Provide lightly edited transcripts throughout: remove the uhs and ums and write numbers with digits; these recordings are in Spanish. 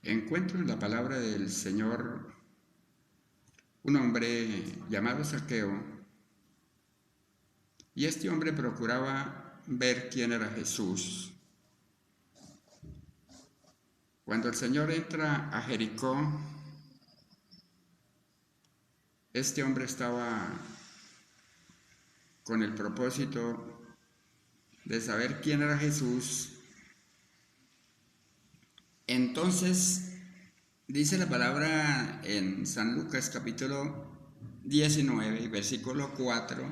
Encuentro en la palabra del Señor un hombre llamado Zaqueo, y este hombre procuraba ver quién era Jesús. Cuando el Señor entra a Jericó, este hombre estaba con el propósito de saber quién era Jesús. Entonces, dice la palabra en San Lucas capítulo 19, versículo 4,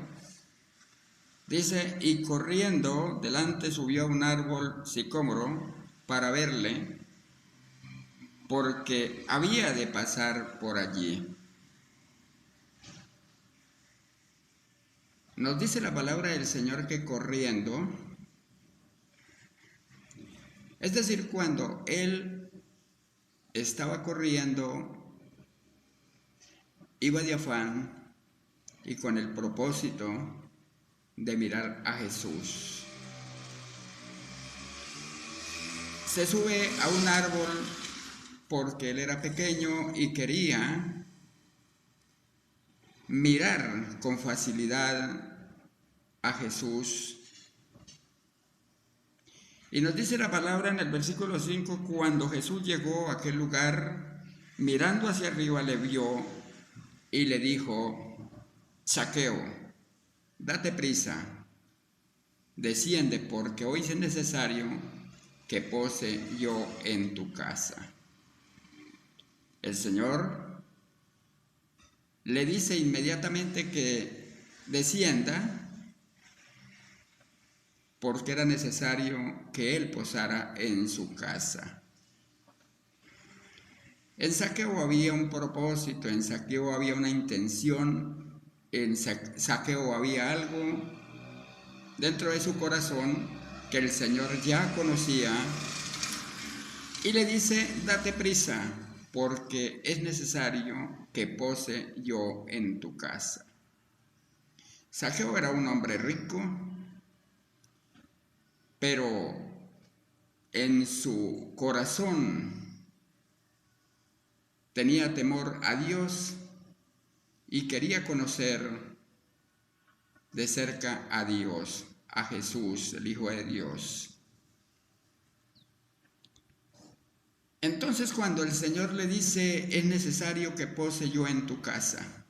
dice: y corriendo delante subió a un árbol sicómoro para verle, porque había de pasar por allí. Nos dice la palabra del Señor que corriendo, es decir, cuando él estaba corriendo, iba de afán y con el propósito de mirar a Jesús. Se sube a un árbol porque él era pequeño y quería mirar con facilidad a Jesús. Y nos dice la palabra en el versículo 5, cuando Jesús llegó a aquel lugar, mirando hacia arriba le vio y le dijo: Zaqueo, date prisa, desciende, porque hoy es necesario que pose yo en tu casa. El Señor le dice inmediatamente que descienda, porque era necesario que él posara en su casa. En Zaqueo había un propósito, en Zaqueo había una intención, en Zaqueo había algo dentro de su corazón que el Señor ya conocía, y le dice: date prisa, porque es necesario que pose yo en tu casa. Zaqueo era un hombre rico, pero en su corazón tenía temor a Dios y quería conocer de cerca a Dios, a Jesús, el Hijo de Dios. Entonces, cuando el Señor le dice: es necesario que pose yo en tu casa,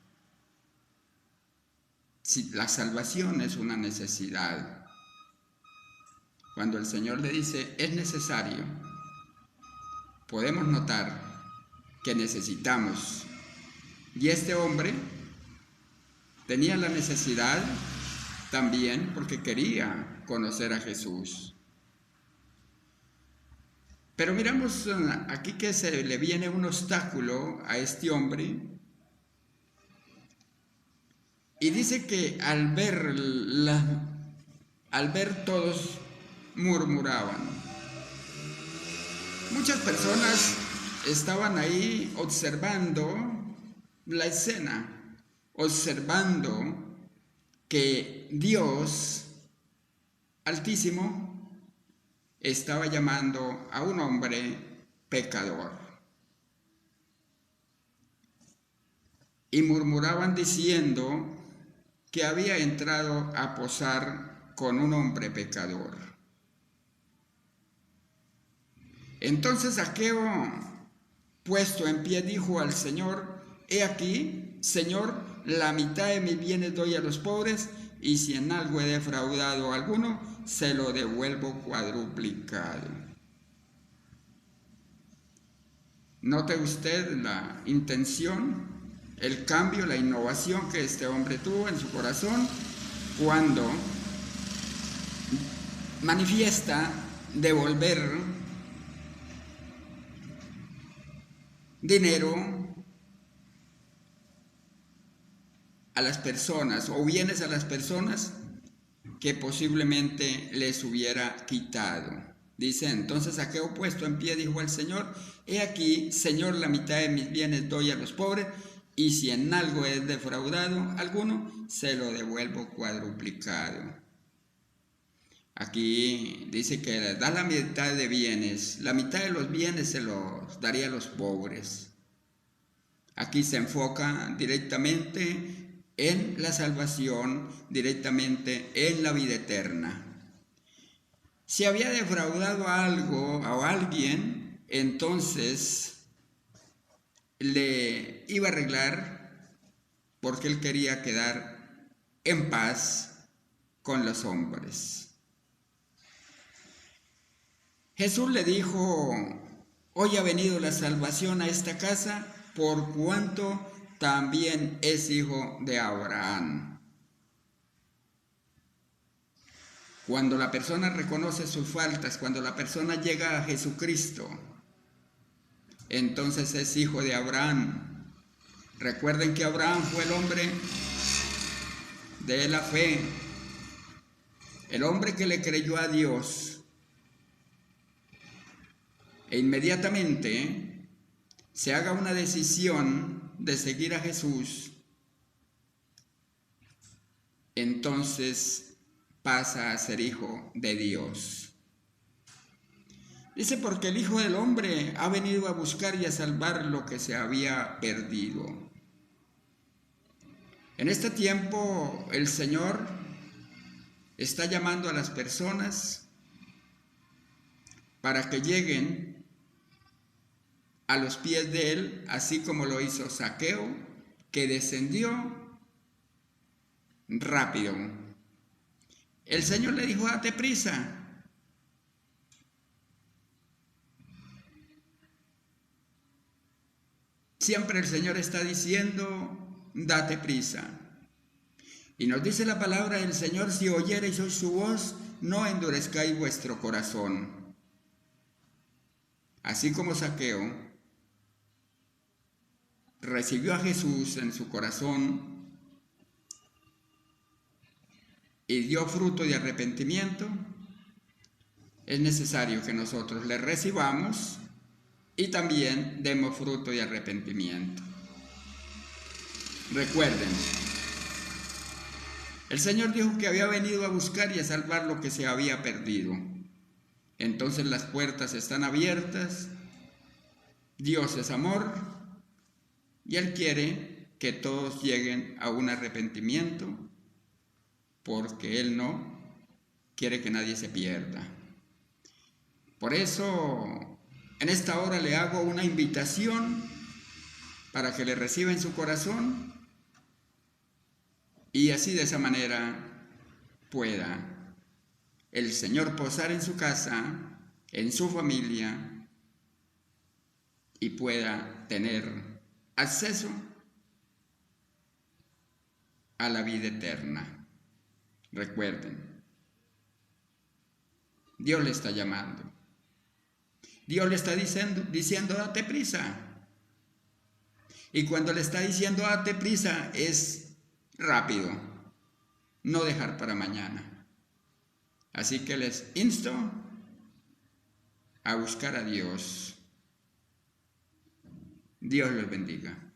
si la salvación es una necesidad, cuando el Señor le dice: es necesario, podemos notar que necesitamos. Y este hombre tenía la necesidad también porque quería conocer a Jesús. Pero miramos aquí que se le viene un obstáculo a este hombre, y dice que al ver todos murmuraban. Muchas personas estaban ahí observando la escena, observando que Dios Altísimo estaba llamando a un hombre pecador. Y murmuraban diciendo que había entrado a posar con un hombre pecador. Entonces Zaqueo, puesto en pie, dijo al Señor: he aquí, Señor, la mitad de mis bienes doy a los pobres, y si en algo he defraudado a alguno, se lo devuelvo cuadruplicado. Note usted la intención, el cambio, la innovación que este hombre tuvo en su corazón cuando manifiesta devolver dinero a las personas o bienes a las personas que posiblemente les hubiera quitado. Dice: entonces Zaqueo, puesto en pie, dijo al Señor: he aquí, Señor, la mitad de mis bienes doy a los pobres, y si en algo he defraudado alguno, se lo devuelvo cuadruplicado. Aquí dice que da la mitad de bienes, la mitad de los bienes se los daría a los pobres. Aquí se enfoca directamente en la salvación, directamente en la vida eterna. Si había defraudado algo o a alguien, entonces le iba a arreglar porque él quería quedar en paz con los hombres. Jesús le dijo: hoy ha venido la salvación a esta casa, por cuanto también es hijo de Abraham. Cuando la persona reconoce sus faltas, cuando la persona llega a Jesucristo, entonces es hijo de Abraham. Recuerden que Abraham fue el hombre de la fe, el hombre que le creyó a Dios. E inmediatamente se haga una decisión de seguir a Jesús, entonces pasa a ser hijo de Dios. Dice: porque el Hijo del Hombre ha venido a buscar y a salvar lo que se había perdido. En este tiempo el Señor está llamando a las personas para que lleguen a los pies de Él, así como lo hizo Zaqueo, que descendió rápido. El Señor le dijo: date prisa. Siempre el Señor está diciendo: date prisa. Y nos dice la palabra del Señor: si oyereis hoy su voz, no endurezcáis vuestro corazón. Así como Zaqueo recibió a Jesús en su corazón y dio fruto de arrepentimiento, es necesario que nosotros le recibamos y también demos fruto de arrepentimiento. Recuerden, el Señor dijo que había venido a buscar y a salvar lo que se había perdido. Entonces las puertas están abiertas, Dios es amor y Él quiere que todos lleguen a un arrepentimiento, porque Él no quiere que nadie se pierda. Por eso, en esta hora le hago una invitación para que le reciba en su corazón y así de esa manera pueda el Señor posar en su casa, en su familia, y pueda tener acceso a la vida eterna. Recuerden, Dios le está llamando. Dios le está diciendo date prisa. Y cuando le está diciendo date prisa, es rápido, no dejar para mañana. Así que les insto a buscar a Dios. Dios los bendiga.